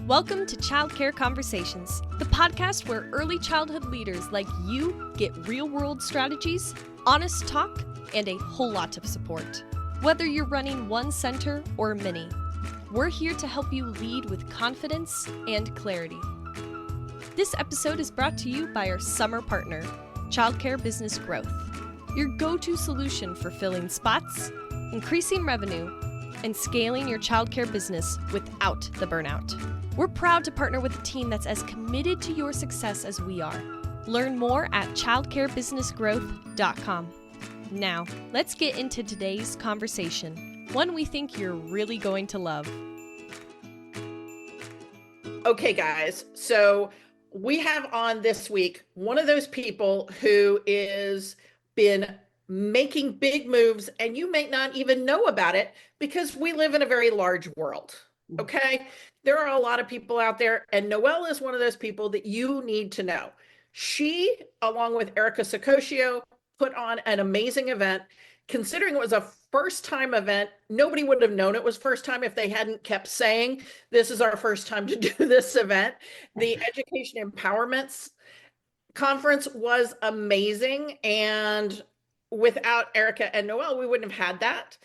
Welcome to Childcare Conversations, the podcast where early childhood leaders like you get real-world strategies, honest talk, and a whole lot of support. Whether you're running one center or many, we're here to help you lead with confidence and clarity. This episode is brought to you by our summer partner, Childcare Business Growth, your go-to solution for filling spots, increasing revenue, and scaling your childcare business without the burnout. We're proud to partner with a team that's as committed to your success as we are. Learn more at childcarebusinessgrowth.com. Now, let's get into today's conversation, one we think you're really going to love. Okay, guys, so we have on this week one of those people who is been making big moves, and you may not even know about it because we live in a very large world. Okay, there are a lot of people out there, and Noelle is one of those people that you need to know. She, along with Erica Sacosio, put on an amazing event. Considering it was a first-time event, nobody would have known it was first time if they hadn't kept saying, this is our first time to do this event. The Education Empowerment Conference was amazing, and without Erica and Noelle, we wouldn't have had that.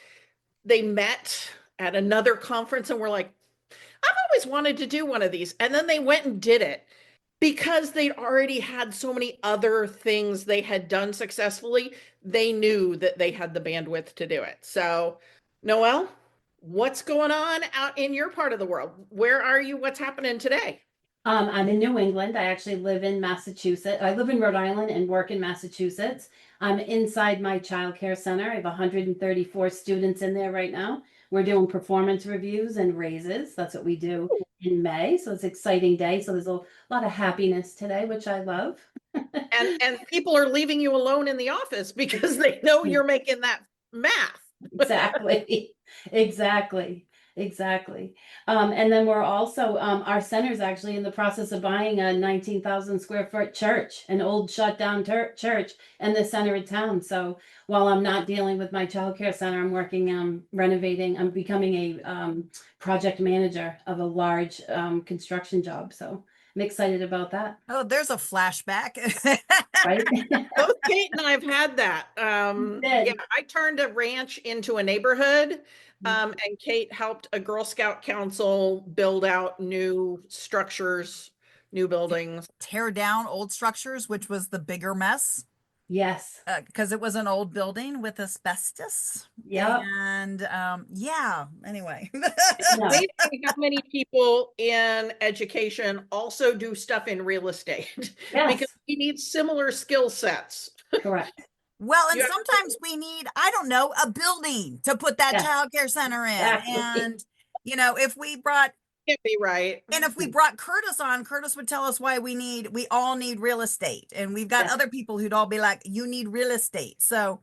They met at another conference and were like, I've always wanted to do one of these. And then they went and did it because they'd already had so many other things they had done successfully. They knew that they had the bandwidth to do it. So, Noelle, what's going on out in your part of the world? Where are you? What's happening today? I'm in New England. I actually live in Massachusetts. I live in Rhode Island and work in Massachusetts. I'm inside my childcare center. I have 134 students in there right now. We're doing performance reviews and raises. That's what we do in May. So it's an exciting day. So there's a lot of happiness today, which I love. and people are leaving you alone in the office because they know you're making that math. Exactly. And then we're also, our center's actually in the process of buying a 19,000 square foot church, an old shut down church in the center of town. So while I'm not dealing with my childcare center, I'm working, renovating, I'm becoming a project manager of a large construction job. So I'm excited about that. Oh, there's a flashback. Right? Both Kate and I have had that. Yeah, I turned a ranch into a neighborhood, and Kate helped a Girl Scout council build out new structures, new buildings. Tear down old structures, which was the bigger mess. Yes. Because it was an old building with asbestos. Yeah. And yeah, anyway. Amazing how many people in education also do stuff in real estate. Yes. Because we need similar skill sets. Correct. Well, and sometimes we need, I don't know, a building to put that childcare center in. Exactly. And, you know, if we brought Can't be right. And if we brought Curtis on, Curtis would tell us why we all need real estate. And we've got other people who'd all be like, you need real estate. So,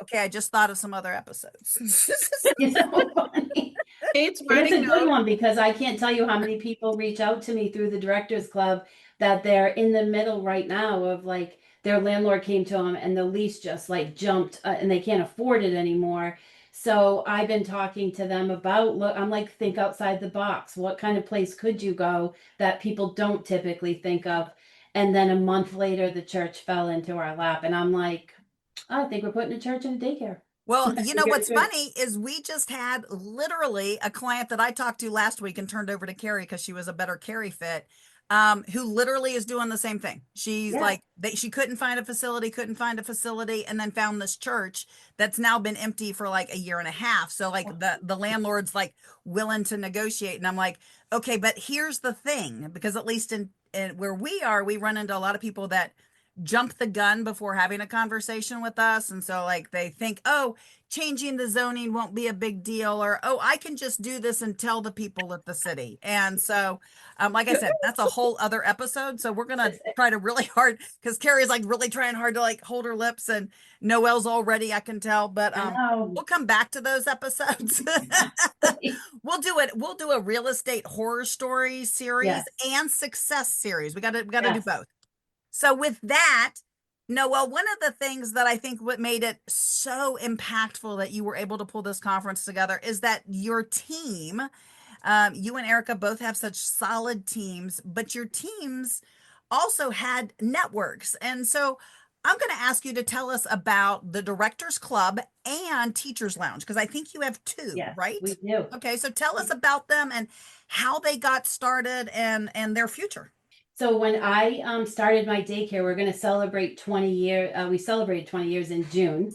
okay, I just thought of some other episodes. It's so funny. It's a good one because I can't tell you how many people reach out to me through the Directors Club that they're in the middle right now of like their landlord came to them and the lease just like jumped and they can't afford it anymore. So I've been talking to them about, look, I'm like, think outside the box. What kind of place could you go that people don't typically think of? And then a month later, the church fell into our lap. And I'm like, I think we're putting a church in a daycare. Well, you know, what's funny is we just had literally a client that I talked to last week and turned over to Carrie because she was a better Carrie fit. Who literally is doing the same thing. She's like, she couldn't find a facility, and then found this church that's now been empty for like a year and a half. So like the landlord's like willing to negotiate. And I'm like, okay, but here's the thing, because at least in where we are, we run into a lot of people that jump the gun before having a conversation with us. And so like they think, oh, changing the zoning won't be a big deal, or, oh, I can just do this and tell the people at the city. And so, like I said, that's a whole other episode. So we're going to try to really hard, because Carrie's like really trying hard to like hold her lips, and Noelle's already, I can tell, but we'll come back to those episodes. We'll do a real estate horror story series and success series. We got to do both. So with that, Noelle, one of the things that I think what made it so impactful that you were able to pull this conference together is that your team You and Erica both have such solid teams, but your teams also had networks. And so I'm going to ask you to tell us about the Directors Club and Teachers Lounge, because I think you have two, Yes, right? we do. Okay, so tell us about them and how they got started and their future. So when I started my daycare, we're going to celebrate 20 years. We celebrated 20 years in June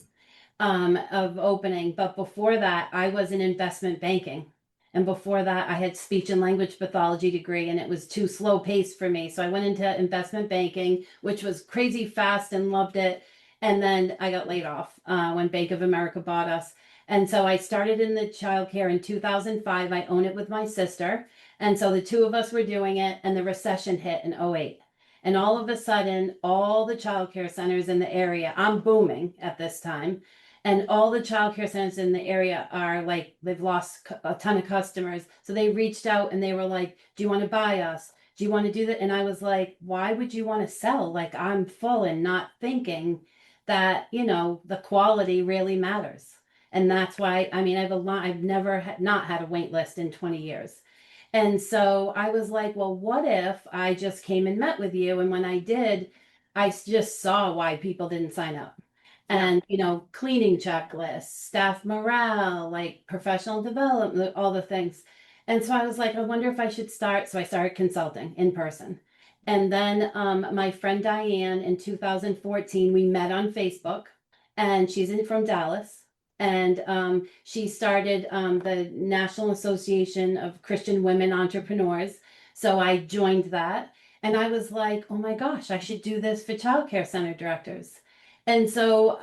of opening. But before that, I was in investment banking. And before that, I had speech and language pathology degree, and it was too slow paced for me. So I went into investment banking, which was crazy fast and loved it. And then I got laid off when Bank of America bought us. And so I started in the childcare in 2005. I own it with my sister. And so the two of us were doing it, and the recession hit in '08. And all of a sudden, all the childcare centers in the area, I'm booming at this time, and all the childcare centers in the area are like, they've lost a ton of customers. So they reached out and they were like, do you want to buy us? Do you want to do that? And I was like, why would you want to sell? Like, I'm full, and not thinking that, the quality really matters. And that's why, I mean, I've never not had a wait list in 20 years. And so I was like, well, what if I just came and met with you? And when I did, I just saw why people didn't sign up. And, cleaning checklists, staff morale, like professional development, all the things. And so I was like, I wonder if I should start. So I started consulting in person. And then my friend Diane in 2014, we met on Facebook, and she's from Dallas. And she started the National Association of Christian Women Entrepreneurs. So I joined that. And I was like, oh my gosh, I should do this for childcare center directors. And so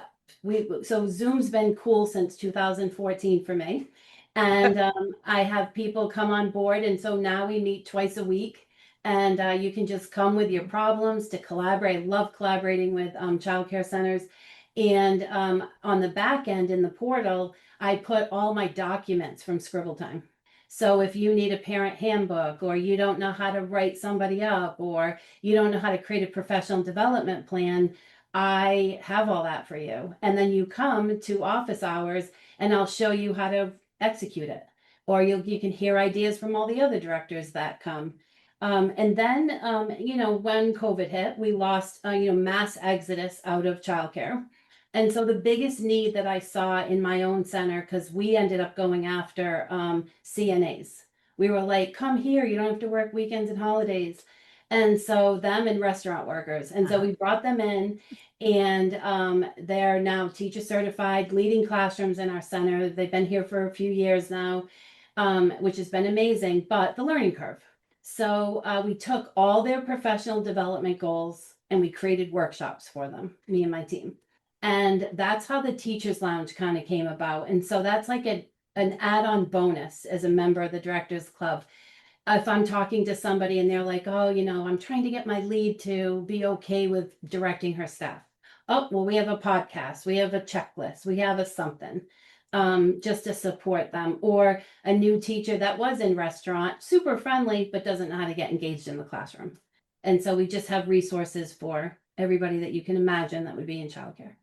Zoom's been cool since 2014 for me. And I have people come on board. And so now we meet twice a week. And you can just come with your problems to collaborate. I love collaborating with childcare centers. And on the back end in the portal, I put all my documents from Scribble Time. So if you need a parent handbook, or you don't know how to write somebody up, or you don't know how to create a professional development plan, I have all that for you. And then you come to office hours and I'll show you how to execute it. Or you can hear ideas from all the other directors that come. And then, when COVID hit, we lost, mass exodus out of childcare. And so the biggest need that I saw in my own center, because we ended up going after CNAs. We were like, come here, you don't have to work weekends and holidays. And so them and restaurant workers. And so we brought them in, and they're now teacher certified, leading classrooms in our center. They've been here for a few years now, which has been amazing, but the learning curve. So we took all their professional development goals and we created workshops for them, me and my team. And that's how the Teachers Lounge kind of came about. And so that's like an add-on bonus as a member of the Directors Club. If I'm talking to somebody and they're like, oh, I'm trying to get my lead to be okay with directing her staff. Oh, well, we have a podcast, we have a checklist, we have a something, just to support them. Or a new teacher that was in restaurant, super friendly, but doesn't know how to get engaged in the classroom. And so we just have resources for everybody that you can imagine that would be in childcare.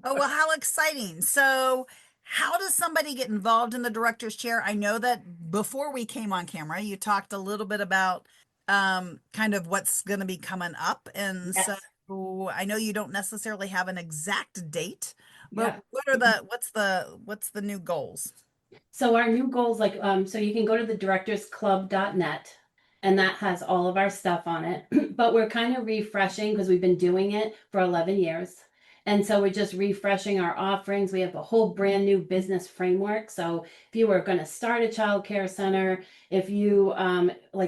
Oh, well, how exciting. So how does somebody get involved in the director's chair? I know that before we came on camera, you talked a little bit about kind of what's going to be coming up. And Yes. so I know you don't necessarily have an exact date, but Yeah. what's the new goals? So our new goals, so you can go to the directorsclub.net, and that has all of our stuff on it. But we're kind of refreshing because we've been doing it for 11 years. And so we're just refreshing our offerings. We have a whole brand new business framework. So if you were going to start a child care center, if you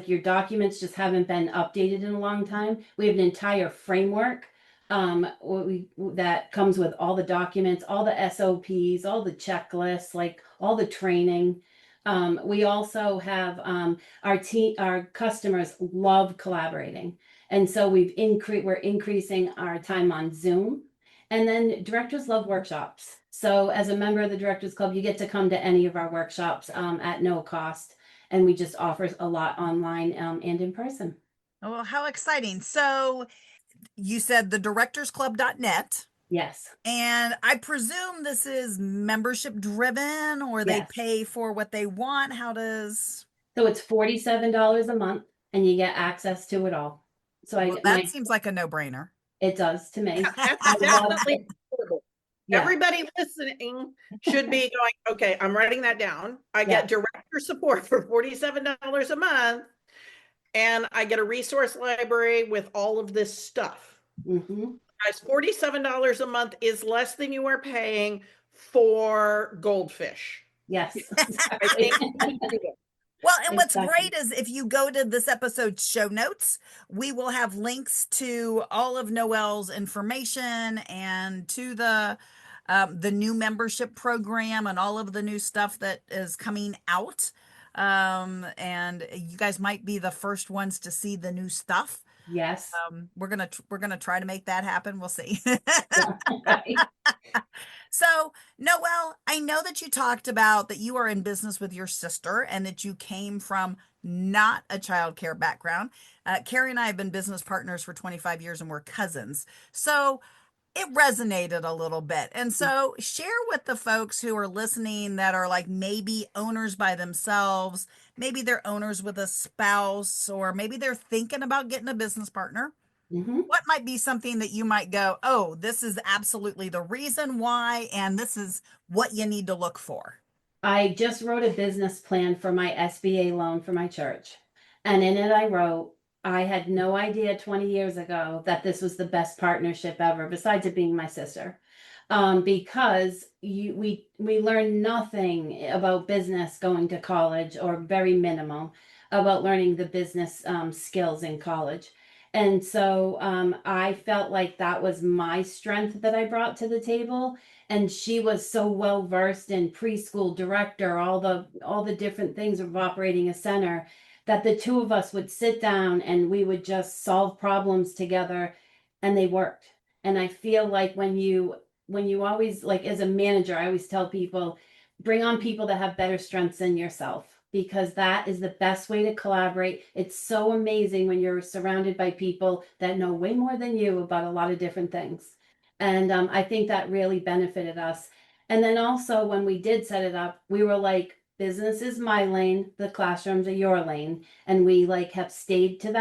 your documents just haven't been updated in a long time, we have an entire framework that comes with all the documents, all the SOPs, all the checklists, like all the training. We also have our customers love collaborating. And so we're increasing our time on Zoom. And then directors love workshops. So as a member of the Directors Club, you get to come to any of our workshops at no cost. And we just offer a lot online and in person. Oh, well, how exciting. So you said the directorsclub.net. Yes. And I presume this is membership driven, or they Yes. pay for what they want. How does, So it's $47 a month and you get access to it all. So well, that seems like a no-brainer. it does to me. That's I love definitely it. affordable. Yeah. Everybody listening should be going, okay, I'm writing that down. I Yeah. get director support for $47 a month, and I get a resource library with all of this stuff. Mm-hmm. Guys, $47 a month is less than you are paying for Goldfish. Yes. I Exactly. think we can do it. Well, and what's Exactly. great is if you go to this episode's show notes, we will have links to all of Noelle's information and to the new membership program and all of the new stuff that is coming out. And you guys might be the first ones to see the new stuff. Yes. We're gonna try to make that happen. We'll see. Yeah. Right. So, Noelle, I know that you talked about that you are in business with your sister and that you came from not a childcare background. Carrie and I have been business partners for 25 years and we're cousins. So it resonated a little bit. And so share with the folks who are listening that are like maybe owners by themselves, maybe they're owners with a spouse, or maybe they're thinking about getting a business partner. Mm-hmm. What might be something that you might go, oh, this is absolutely the reason why, and this is what you need to look for? I just wrote a business plan for my SBA loan for my church. And in it, I wrote, I had no idea 20 years ago that this was the best partnership ever, besides it being my sister. Because we learn nothing about business going to college, or very minimal about learning the business skills in college. And so I felt like that was my strength that I brought to the table, and she was so well versed in preschool director, all the different things of operating a center, that the two of us would sit down and we would just solve problems together, and they worked. And I feel like when you always, like, as a manager, I always tell people, bring on people that have better strengths than yourself, because that is the best way to collaborate. It's so amazing when you're surrounded by people that know way more than you about a lot of different things. And I think that really benefited us. And then also, when we did set it up, we were like, business is my lane, the classrooms are your lane. And we like have stayed to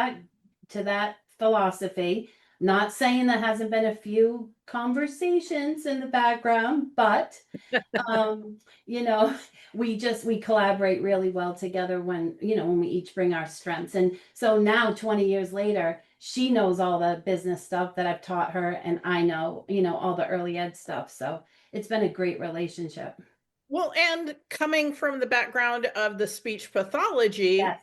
that philosophy. Not saying there hasn't been a few conversations in the background, but um, you know, we collaborate really well together when we each bring our strengths. And so now, 20 years later, she knows all the business stuff that I've taught her, and I know, all the early ed stuff. So it's been a great relationship. Well, and coming from the background of the speech pathology, Yes.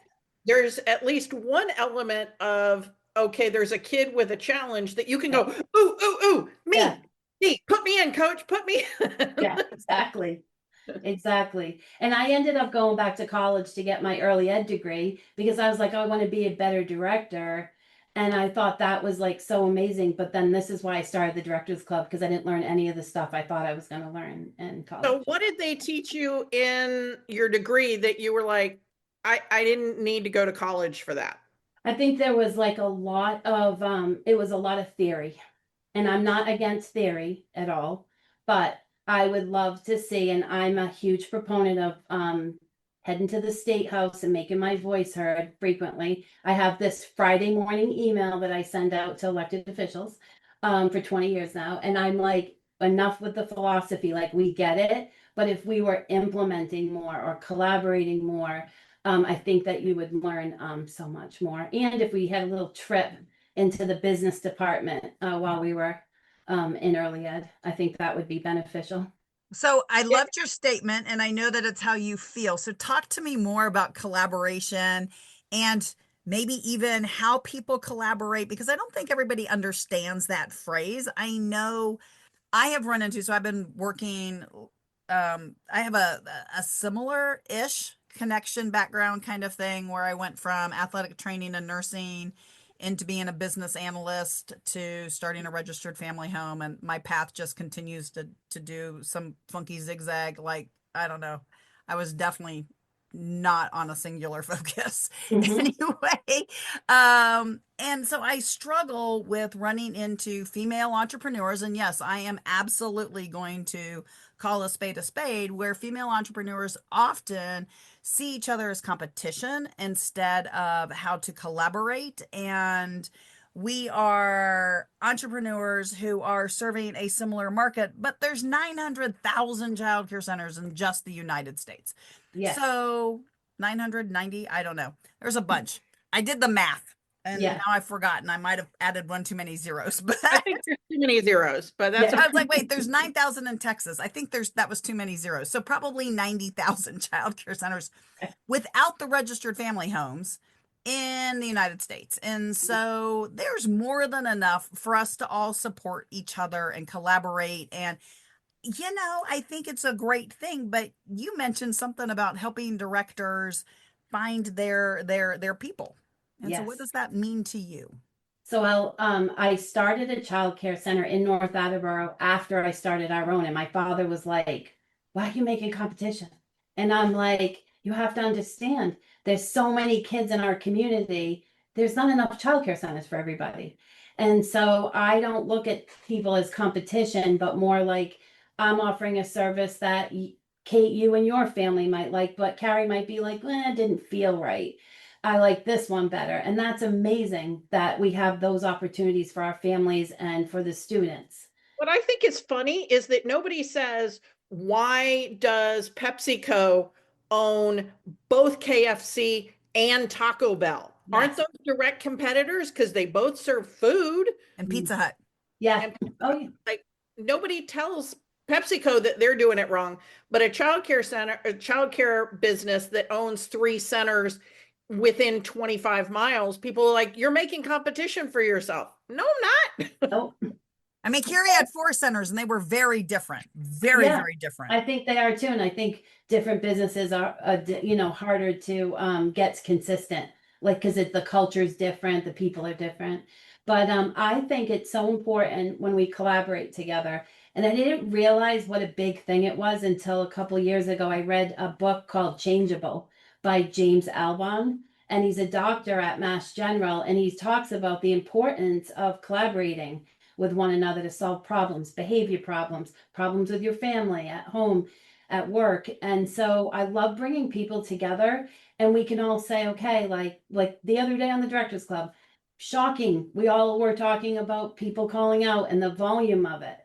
there's at least one element of, okay, there's a kid with a challenge that you can Yeah. go, ooh, ooh, ooh, Yeah. me, put me in, coach, put me in. Yeah, exactly. Exactly. And I ended up going back to college to get my early ed degree because I was like, oh, I want to be a better director. And I thought that was like so amazing. But then this is why I started the Directors Club, because I didn't learn any of the stuff I thought I was going to learn in So college. what did they teach you in your degree that you were like, I didn't need to go to college for that? I think there was like it was a lot of theory. And I'm not against theory at all, but I would love to see, and I'm a huge proponent of heading to the state house and making my voice heard frequently. I have this Friday morning email that I send out to elected officials for 20 years now, and I'm like, enough with the philosophy, like we get it, but if we were implementing more or collaborating more, I think that you would learn so much more. And if we had a little trip into the business department while we were in early ed, I think that would be beneficial. So I loved your statement, and I know that it's how you feel. So talk to me more about collaboration and maybe even how people collaborate, because I don't think everybody understands that phrase. I know I have run into, so I've been working, I have a similar-ish connection background kind of thing where I went from athletic training and nursing into being a business analyst to starting a registered family home, and my path just continues to do some funky zigzag. Like, I don't know. I was definitely not on a singular focus. Mhm. Anyway, and so I struggle with running into female entrepreneurs. And yes, I am absolutely going to call a spade, where female entrepreneurs often see each other as competition instead of how to collaborate. And we are entrepreneurs who are serving a similar market, but there's 900,000 childcare centers in just the United States. Yes. So 990, I don't know. There's a bunch. I did the math and Yeah. now I've forgotten. I might have added one too many zeros, but I think there's too many zeros, but that's Yeah. I was like, wait, there's 9,000 in Texas. I think that was too many zeros. So probably 90,000 childcare centers without the registered family homes in the United States. And so there's more than enough for us to all support each other and collaborate. And I think it's a great thing, but you mentioned something about helping directors find their people. And so what Yes. does that mean to you? So I started a child care center in North Attleboro after I started our own. And my father was like, why are you making competition? And I'm like, you have to understand, there's so many kids in our community. There's not enough child care centers for everybody. And so I don't look at people as competition, but more like I'm offering a service that Kate, you and your family might like, but Carrie might be like, it didn't feel right. I like this one better. And that's amazing that we have those opportunities for our families and for the students. what I think is funny is that nobody says, why does PepsiCo own both KFC and Taco Bell? Aren't Yes. those direct competitors? Because they both serve food. And Pizza Hut. Yeah. And Oh, yeah. like nobody tells PepsiCo that they're doing it wrong, but a childcare business that owns 3 centers within 25 miles, people are like, you're making competition for yourself. No, I'm not. Oh, I mean, Curie had 4 centers and they were very different, very, yeah. very different. I think they are too. And I think different businesses are, harder to get consistent, like, because the culture is different, the people are different. But I think it's so important when we collaborate together. And I didn't realize what a big thing it was until a couple years ago. I read a book called Changeable by James Alban. And he's a doctor at Mass General. And he talks about the importance of collaborating with one another to solve problems, behavior problems, problems with your family, at home, at work. And so I love bringing people together, and we can all say, okay, like the other day on the Directors Club, shocking. We all were talking about people calling out and the volume of it.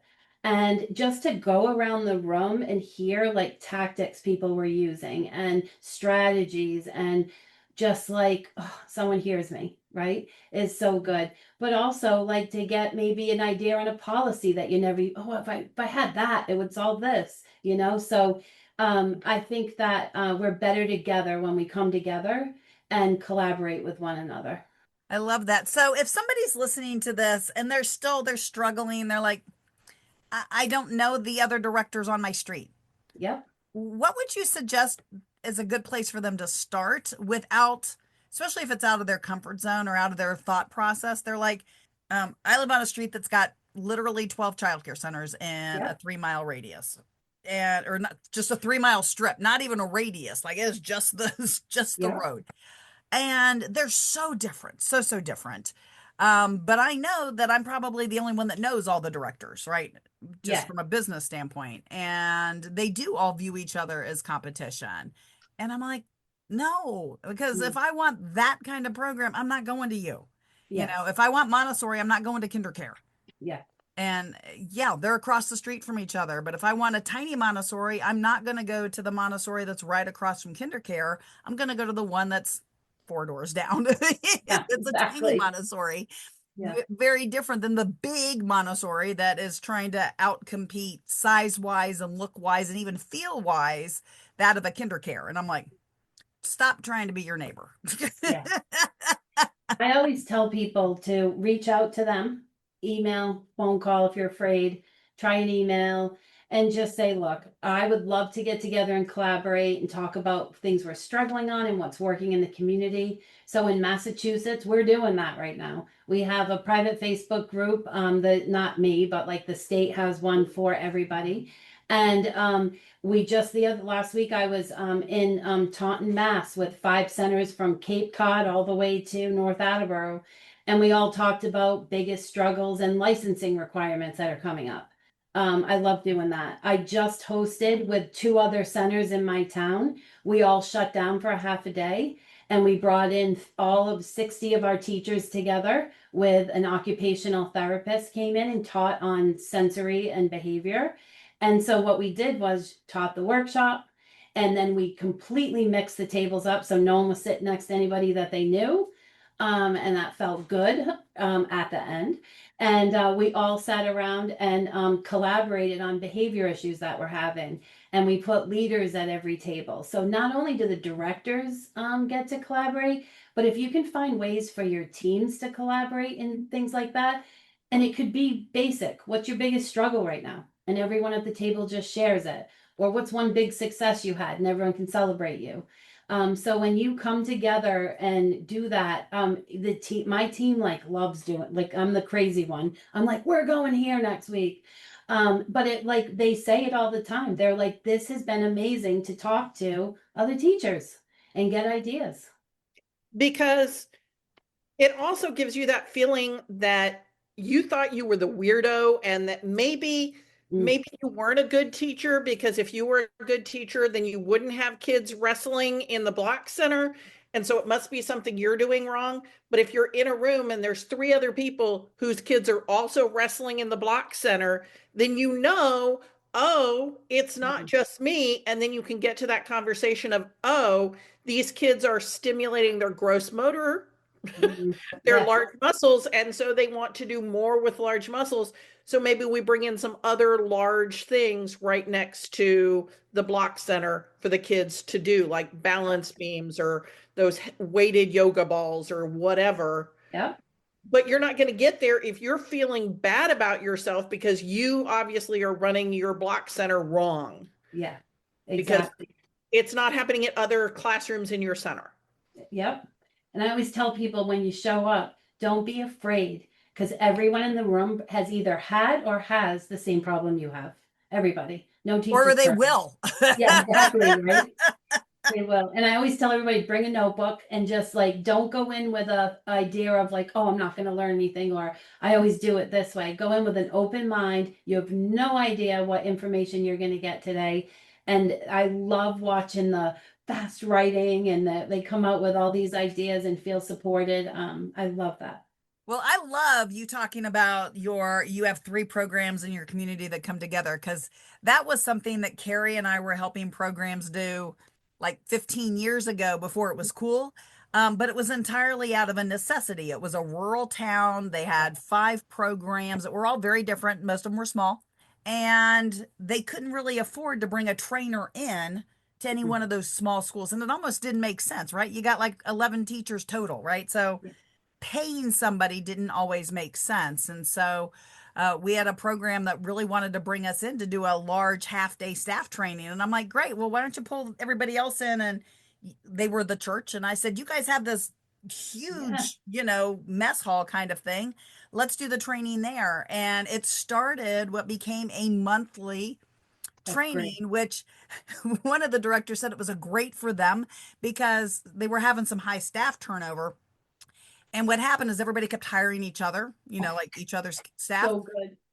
And just to go around the room and hear like tactics people were using and strategies, and just like, oh, someone hears me, right? Is so good. But also like to get maybe an idea on a policy that you never, if I had that, it would solve this, So I think that we're better together when we come together and collaborate with one another. I love that. So if somebody's listening to this and they're struggling, they're like, I don't know the other directors on my street. Yep. What would you suggest is a good place for them to start without, especially if it's out of their comfort zone or out of their thought process? They're like, I live on a street that's got literally 12 childcare centers in a 3-mile radius. Or not just a 3-mile strip, not even a radius. Like it's just the road. And they're so different, so different. But I know that I'm probably the only one that knows all the directors, right? Just from a business standpoint. And they do all view each other as competition. And I'm like, no, because if I want that kind of program, I'm not going to you. Yes. If I want Montessori, I'm not going to Kindercare. Yeah. And yeah, they're across the street from each other. But if I want a tiny Montessori, I'm not going to go to the Montessori that's right across from Kindercare. I'm going to go to the one that's 4 doors down. Yeah, It's a tiny exactly. Montessori. Yeah. Very different than the big Montessori that is trying to outcompete size-wise and look-wise and even feel-wise that of a Kindercare. And I'm like, stop trying to be your neighbor. Yeah. I always tell people to reach out to them, email, phone call if you're afraid, try an email, and just say, look, I would love to get together and collaborate and talk about things we're struggling on and what's working in the community. So in Massachusetts, we're doing that right now. We have a private Facebook group that not me, but like the state has one for everybody. And we just last week I was in Taunton, Mass with 5 centers from Cape Cod all the way to North Attleboro. And we all talked about biggest struggles and licensing requirements that are coming up. I love doing that. I just hosted with 2 other centers in my town. We all shut down for a half a day and we brought in all of 60 of our teachers together with an occupational therapist came in and taught on sensory and behavior. And so what we did was taught the workshop and then we completely mixed the tables up so no one was sitting next to anybody that they knew. And that felt good at the end. And we all sat around and collaborated on behavior issues that we're having. And we put leaders at every table. So not only do the directors get to collaborate, but if you can find ways for your teams to collaborate and things like that, and it could be basic. What's your biggest struggle right now? And everyone at the table just shares it. Or what's one big success you had and everyone can celebrate you. So when you come together and do that, my team like loves doing, like I'm the crazy one. I'm like, we're going here next week. But it like they say it all the time. They're like, this has been amazing to talk to other teachers and get ideas. Because it also gives you that feeling that you thought you were the weirdo and that maybe you weren't a good teacher, because if you were a good teacher, then you wouldn't have kids wrestling in the block center. And so it must be something you're doing wrong. But if you're in a room and there's 3 other people whose kids are also wrestling in the block center, then oh, it's not just me. And then you can get to that conversation of, oh, these kids are stimulating their gross motor, their Yeah. large muscles, and so they want to do more with large muscles. So maybe we bring in some other large things right next to the block center for the kids to do, like balance beams or those weighted yoga balls or whatever. Yep. But you're not going to get there if you're feeling bad about yourself because you obviously are running your block center wrong. Yeah. Because Exactly. it's not happening at other classrooms in your center. Yep. And I always tell people when you show up, don't be afraid because everyone in the room has either had or has the same problem you have. Everybody. No teacher. Or they will. Yeah, exactly. Right. They will. And I always tell everybody, bring a notebook and just like, don't go in with a idea of like, oh, I'm not going to learn anything, or I always do it this way. Go in with an open mind. You have no idea what information you're going to get today. And I love watching the fast writing and that they come out with all these ideas and feel supported. I love that. Well, I love you talking about you have 3 programs in your community that come together, because that was something that Carrie and I were helping programs do like 15 years ago before it was cool. But it was entirely out of a necessity. It was a rural town. They had 5 programs that were all very different. Most of them were small, and they couldn't really afford to bring a trainer in to any one of those small schools. And it almost didn't make sense, right? You got like 11 teachers total, right? So paying somebody didn't always make sense. And so we had a program that really wanted to bring us in to do a large half-day staff training. And I'm like, great, well, why don't you pull everybody else in? And they were the church. And I said, you guys have this huge, mess hall kind of thing. Let's do the training there. And it started what became a monthly training, which one of the directors said it was a great for them because they were having some high staff turnover. And what happened is everybody kept hiring each other, like each other's staff. So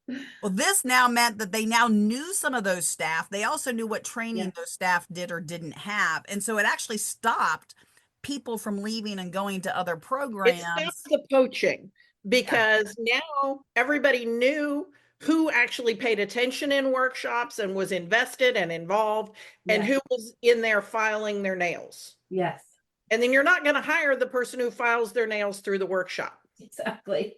good. Well, this now meant that they now knew some of those staff. They also knew what training those staff did or didn't have. And so it actually stopped people from leaving and going to other programs. It stopped the poaching because now everybody knew who actually paid attention in workshops and was invested and involved and who was in there filing their nails. Yes. And then you're not going to hire the person who files their nails through the workshop. Exactly.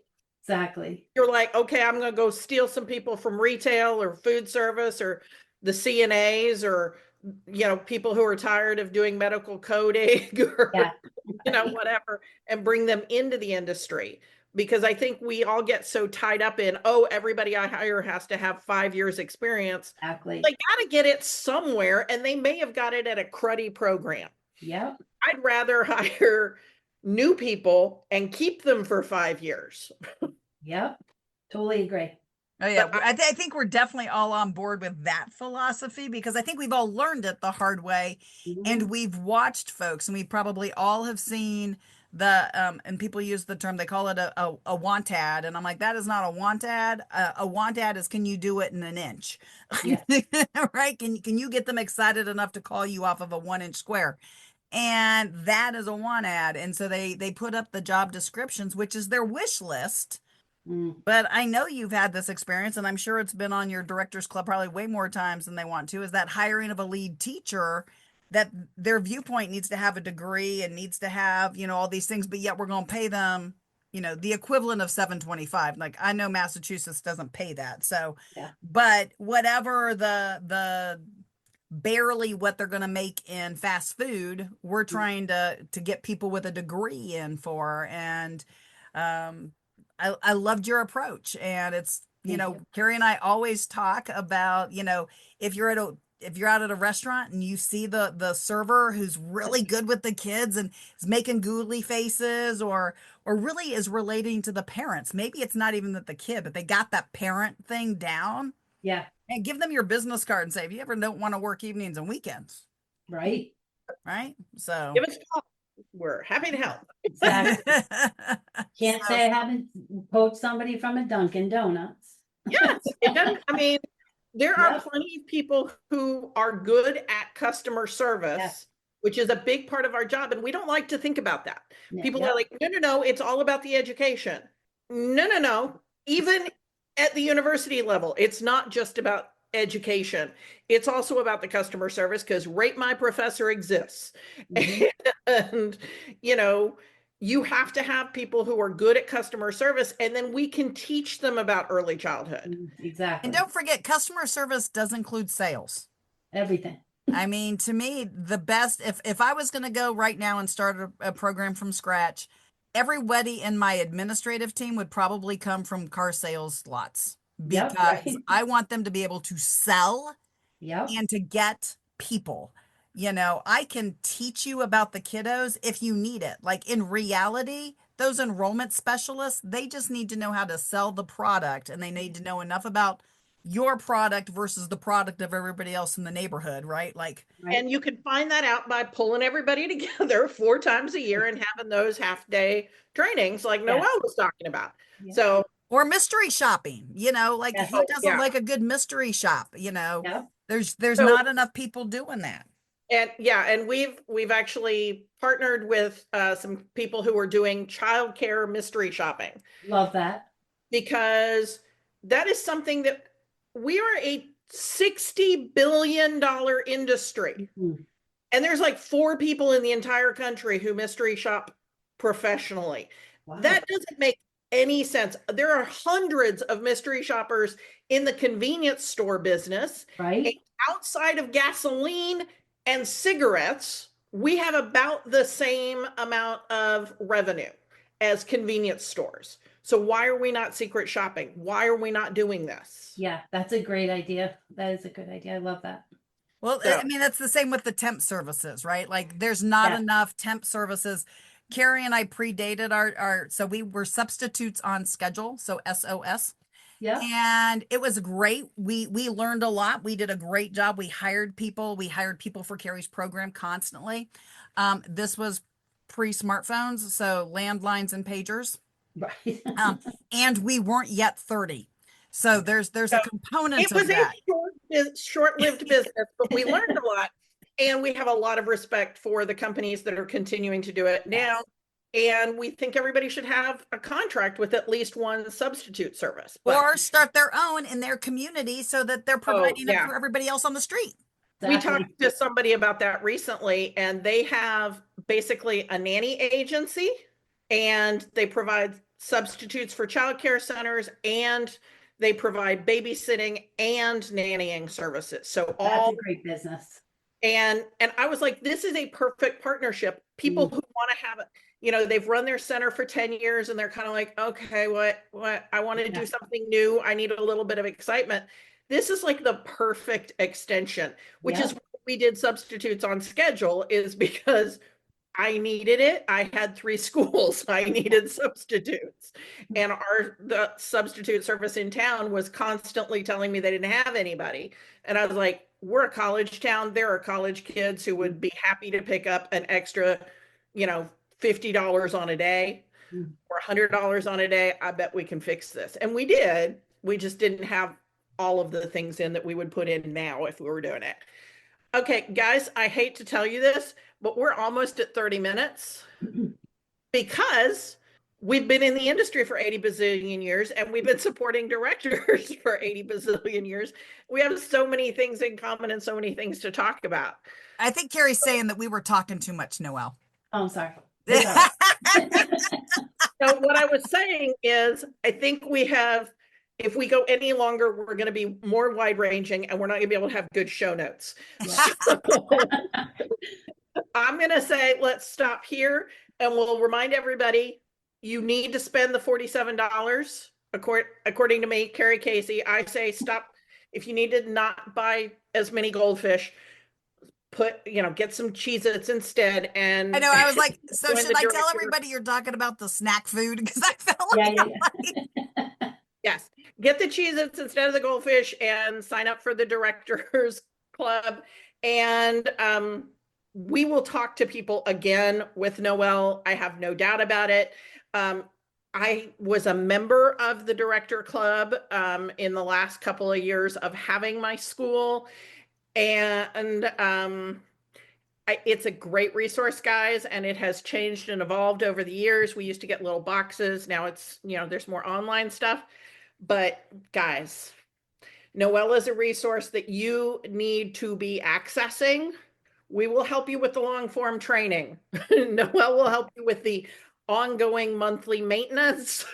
You're like, okay, I'm going to go steal some people from retail or food service or the CNAs or, people who are tired of doing medical coding or, whatever, and bring them into the industry. Because I think we all get so tied up in, oh, everybody I hire has to have 5 years experience. Exactly. They got to get it somewhere, and they may have got it at a cruddy program. Yep. I'd rather hire new people and keep them for 5 years. Yep. Totally agree. Oh yeah, But I think we're definitely all on board with that philosophy because I think we've all learned it the hard way, and Mhm. we've watched folks, and we probably all have seen the and people use the term, they call it a want ad, and I'm like, that is not a want ad. A want ad is, can you do it in an inch? Yeah. Right? Can you get them excited enough to call you off of a 1 inch square? And that is a want ad, and so they put up the job descriptions, which is their wish list. Mm. But I know you've had this experience, and I'm sure it's been on your director's club probably way more times than they want to, is that hiring of a lead teacher, that their viewpoint needs to have a degree and needs to have, all these things, but yet we're going to pay them, the equivalent of 725. Like, I know Massachusetts doesn't pay that. So, Yeah. but whatever the barely what they're going to make in fast food, we're trying to get people with a degree in for. And um I loved your approach. And it's, Thank you. Carrie and I always talk about, if you're if you're out at a restaurant and you see the server who's really good with the kids and is making googly faces, or really is relating to the parents, maybe it's not even that the kid, but they got that parent thing down, Yeah. and give them your business card and say, if you ever don't want to work evenings and weekends, Right. right? So give us a call. We're happy to help. Exactly. Can't So- say I haven't poached somebody from a Dunkin' Donuts. Yes, it doesn't. I mean, there are Yep. plenty of people who are good at customer service, Yes. which is a big part of our job. And we don't like to think about that. Yeah, People yep. are like, no, it's all about the education. No. Even at the university level, it's not just about education. It's also about the customer service, because Rate My Professor exists. Mhm. And, you have to have people who are good at customer service, and then we can teach them about early childhood. Exactly. and don't forget, customer service does include sales. Everything. I mean, to me, the best, if I was going to go right now and start a program from scratch, everybody in my administrative team would probably come from car sales lots, Yep. because Right. I want them to be able to sell Yep. and to get people. I can teach you about the kiddos if you need it. Like, in reality, those enrollment specialists, they just need to know how to sell the product, and they need to know enough about your product versus the product of everybody else in the neighborhood, right? Like, Right. And you can find that out by pulling everybody together 4 times a year and having those half-day trainings like Noelle Yes. was talking about. Yeah. So, or mystery shopping, like, Yes. who doesn't yeah. like a good mystery shop? Yep. There's So- not enough people doing that. and we've actually partnered with some people who are doing childcare mystery shopping, Love that. because that is something that we are a $60 billion industry. Mhm. And there's like 4 people in the entire country who mystery shop professionally. Wow. That doesn't make any sense. There are hundreds of mystery shoppers in the convenience store business. Right. And outside of gasoline and cigarettes, we have about the same amount of revenue as convenience stores. So why are we not secret shopping? Why are we not doing this? Yeah, that's a great idea. That is a good idea. I love that. Well, So- I mean, that's the same with the temp services, right? Like, there's not Yeah. enough temp services. Carrie and I predated so we were substitutes on schedule, so SOS. Yeah. And it was great. We learned a lot. We did a great job. We hired people. For Carrie's program constantly. This was pre-smartphones, so landlines and pagers. Right. And we weren't yet 30. So there's a component It of was that. a short-lived business, but we learned a lot, and we have a lot of respect for the companies that are continuing to do it now. And we think everybody should have a contract with at least one substitute service. But Or start their own in their community so that they're providing it yeah. for everybody else on the street. we Exactly. talked to somebody about that recently, and they have basically a nanny agency, and they provide substitutes for childcare centers, and they provide babysitting and nannying services. So That's all a great business. and I was like, this is a perfect partnership. People who want to have it, they've run their center for 10 years, and they're kind of like, okay, what I want to Yeah. do something new. I need a little bit of excitement. This is like the perfect extension, which Yeah. is why we did substitutes on schedule, is because I needed it. I had 3 schools. I needed substitutes. And the substitute service in town was constantly telling me they didn't have anybody. And I was like, we're a college town. There are college kids who would be happy to pick up an extra, $50 on a day or $100 on a day. I bet we can fix this. And we did. We just didn't have all of the things in that we would put in now if we were doing it. Okay, guys, I hate to tell you this, but we're almost at 30 minutes because we've been in the industry for 80 bazillion years and we've been supporting directors for 80 bazillion years. We have so many things in common and so many things to talk about. I think Carrie's saying that we were talking too much, Noelle. Oh, I'm sorry. It's all right. So what I was saying is, I think if we go any longer, we're going to be more wide ranging and we're not going to be able to have good show notes. So, I'm going to say, let's stop here and we'll remind everybody, you need to spend the $47. According to me, Carrie Casey, I say stop. If you need to not buy as many goldfish, get some Cheez-Its instead. And I know, I was like, so join should the I tell director. everybody you're talking about the snack food? Because I felt like, Yeah. Yes, get the Cheez-Its instead of the goldfish and sign up for the directors club. And we will talk to people again with Noelle. I have no doubt about it. I was a member of the director club in the last couple of years of having my school. And it's a great resource, guys, and it has changed and evolved over the years. We used to get little boxes. Now it's, there's more online stuff. But guys, Noelle is a resource that you need to be accessing. We will help you with the long form training. Noelle will help you with the ongoing monthly maintenance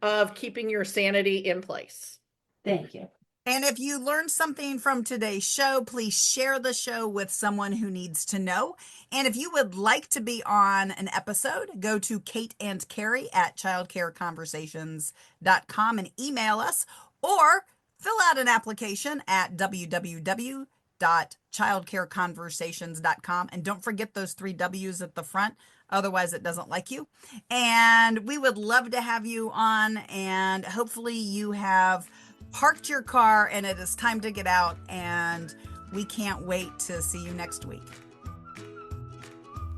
of keeping your sanity in place. Thank you. and if you learned something from today's show, please share the show with someone who needs to know. And if you would like to be on an episode, go to Kate and Carrie at childcareconversations.com and email us, or fill out an application at www.childcareconversations.com. And don't forget those 3 W's at the front. Otherwise, it doesn't like you. And we would love to have you on. And hopefully you have parked your car and it is time to get out. And we can't wait to see you next week.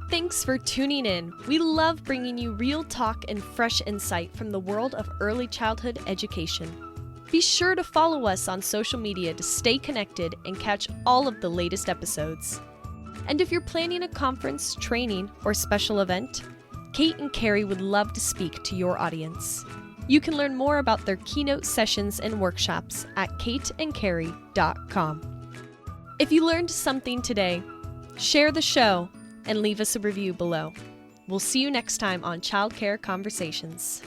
Thanks for tuning in. We love bringing you real talk and fresh insight from the world of early childhood education. Be sure to follow us on social media to stay connected and catch all of the latest episodes. And if you're planning a conference, training, or special event, Kate and Carrie would love to speak to your audience. You can learn more about their keynote sessions and workshops at kateandcarrie.com. If you learned something today, share the show and leave us a review below. We'll see you next time on Childcare Conversations.